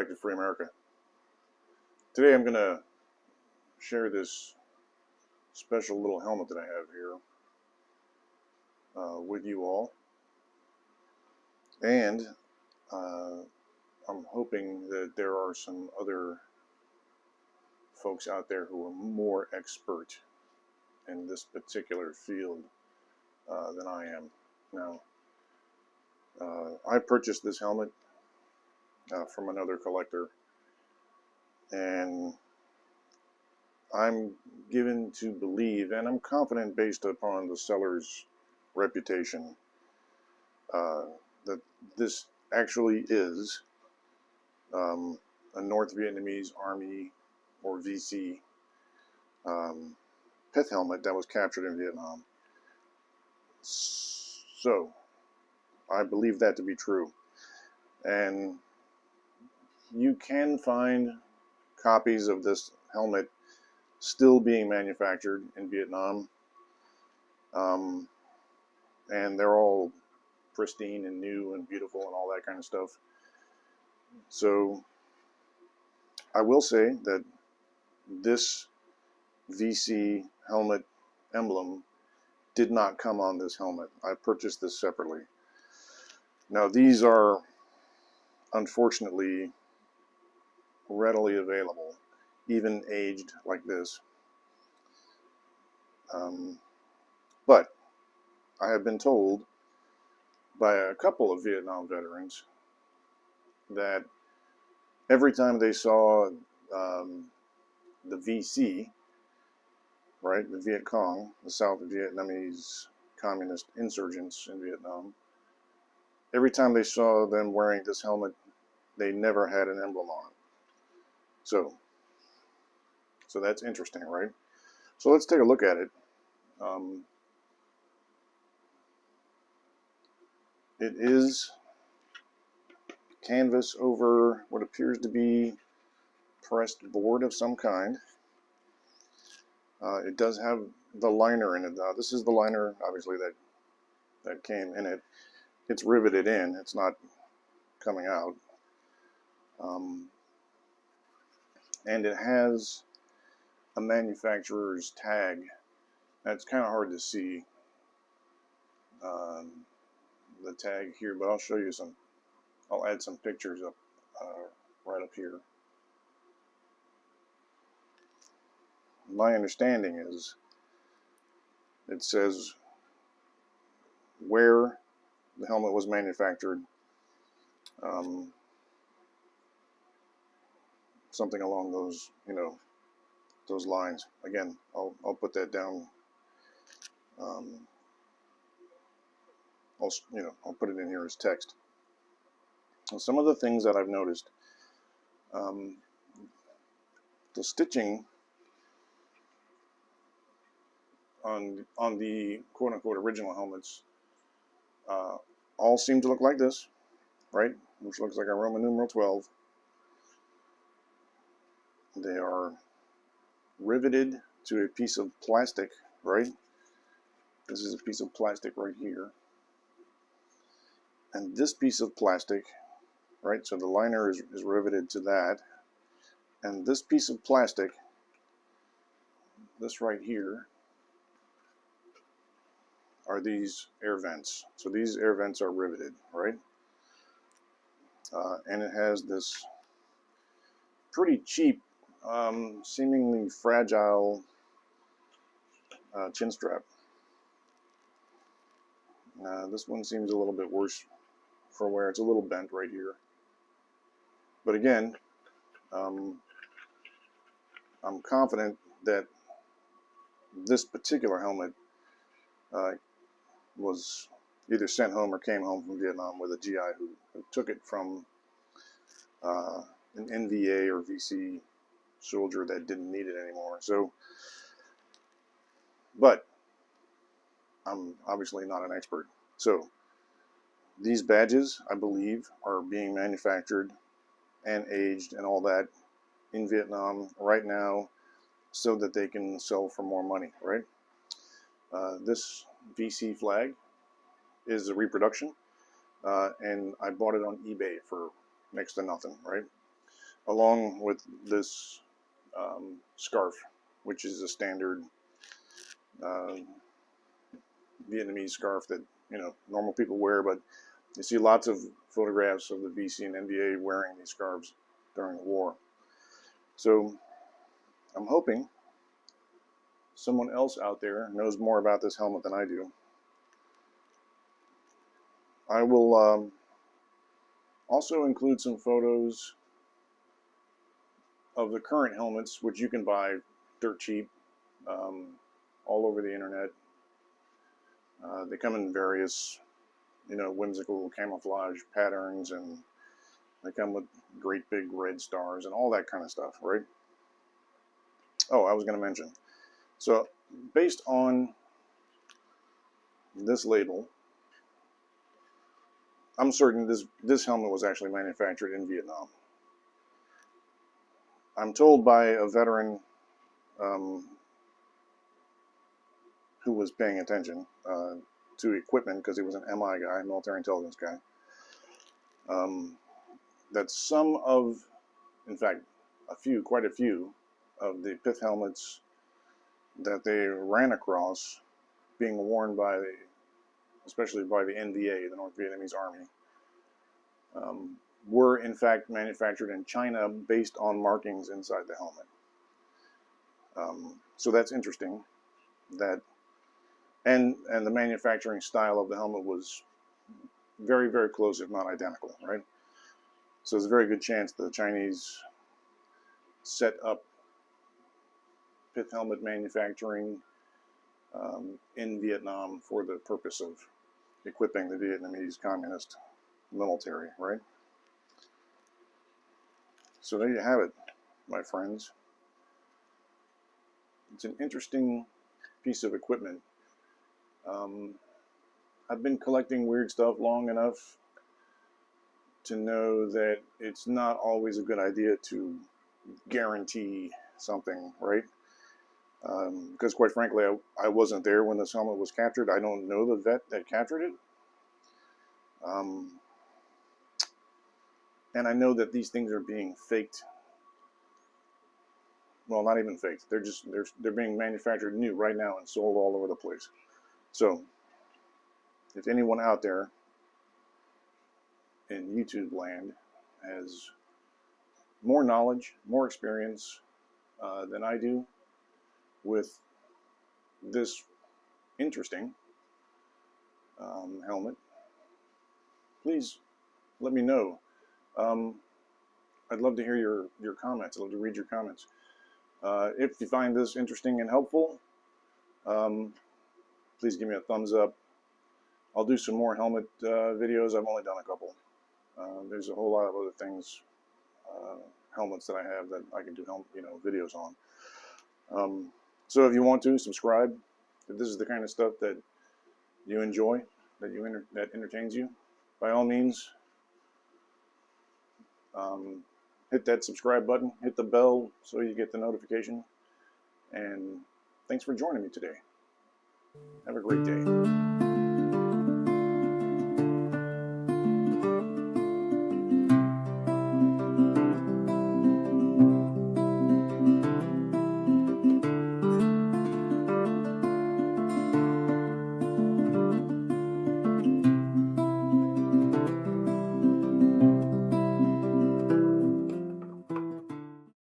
United Free America. Today I'm going to share this special little helmet that I have here with you all. And I'm hoping that there are some other folks out there who are more expert in this particular field than I am. Now, I purchased this helmet from another collector, and I'm given to believe, and I'm confident based upon the seller's reputation, that this actually is a North Vietnamese Army or VC Pith Helmet that was captured in Vietnam. So I believe that to be true, and you can find copies of this helmet still being manufactured in Vietnam, and they're all pristine and new and beautiful and all that kind of stuff. So I will say that this VC helmet emblem did not come on this helmet. I purchased this separately. Now, these are unfortunately readily available, even aged like this. But I have been told by a couple of Vietnam veterans that every time they saw the VC, right, the Viet Cong, the South Vietnamese communist insurgents in Vietnam, every time they saw them wearing this helmet, they never had an emblem on. So that's interesting, right? So let's take a look at it. It is canvas over what appears to be pressed board of some kind. It does have the liner in it. This is the liner, obviously, that came in it. It's riveted in. It's not coming out. And it has a manufacturer's tag. That's kind of hard to see, the tag here, but I'll show you some. I'll add some pictures up right up here. My understanding is it says where the helmet was manufactured, something along those, those lines. Again, I'll put that down. I'll put it in here as text. And some of the things that I've noticed, the stitching on the quote-unquote original helmets all seem to look like this, right? Which looks like a Roman numeral 12. They are riveted to a piece of plastic, right? This is a piece of plastic right here. And this piece of plastic, right, so the liner is riveted to that. And this piece of plastic, this right here, are these air vents. So these air vents are riveted, right? And it has this pretty cheap, seemingly fragile chin strap. This one seems a little bit worse for wear. It's a little bent right here. But again, I'm confident that this particular helmet was either sent home or came home from Vietnam with a GI who took it from an NVA or VC soldier that didn't need it anymore. So, but I'm obviously not an expert. So these badges, I believe, are being manufactured and aged and all that in Vietnam right now so that they can sell for more money, right? This VC flag is a reproduction, and I bought it on eBay for next to nothing, right? along with this scarf, which is a standard Vietnamese scarf that normal people wear, but you see lots of photographs of the VC and NVA wearing these scarves during the war. So I'm hoping someone else out there knows more about this helmet than I do. I will also include some photos of the current helmets, which you can buy dirt cheap all over the internet. They come in various, whimsical camouflage patterns, and they come with great big red stars and all that kind of stuff, right? Oh, I was going to mention. So, based on this label, I'm certain this helmet was actually manufactured in Vietnam. I'm told by a veteran who was paying attention to equipment, because he was an MI guy, military intelligence guy, that some of, in fact, quite a few of the Pith helmets that they ran across being worn by, especially by the NVA, the North Vietnamese Army, were in fact manufactured in China based on markings inside the helmet. So that's interesting. That and the manufacturing style of the helmet was very, very close, if not identical, right? So there's a very good chance the Chinese set up Pith helmet manufacturing in Vietnam for the purpose of equipping the Vietnamese communist military, right? So there you have it, my friends. It's an interesting piece of equipment. I've been collecting weird stuff long enough to know that it's not always a good idea to guarantee something, right? Because quite frankly, I wasn't there when this helmet was captured. I don't know the vet that captured it. And I know that these things are being faked. Well, not even faked. They're being manufactured new right now and sold all over the place. So, if anyone out there in YouTube land has more knowledge, more experience than I do with this interesting helmet, please let me know. I'd love to hear your comments. I'd love to read your comments. If you find this interesting and helpful, please give me a thumbs up. I'll do some more helmet videos. I've only done a couple. There's a whole lot of other things, helmets that I have that I can do videos on. So if you want to subscribe, if this is the kind of stuff that you enjoy, that entertains you, by all means, hit that subscribe button, hit the bell so you get the notification, and thanks for joining me today. Have a great day.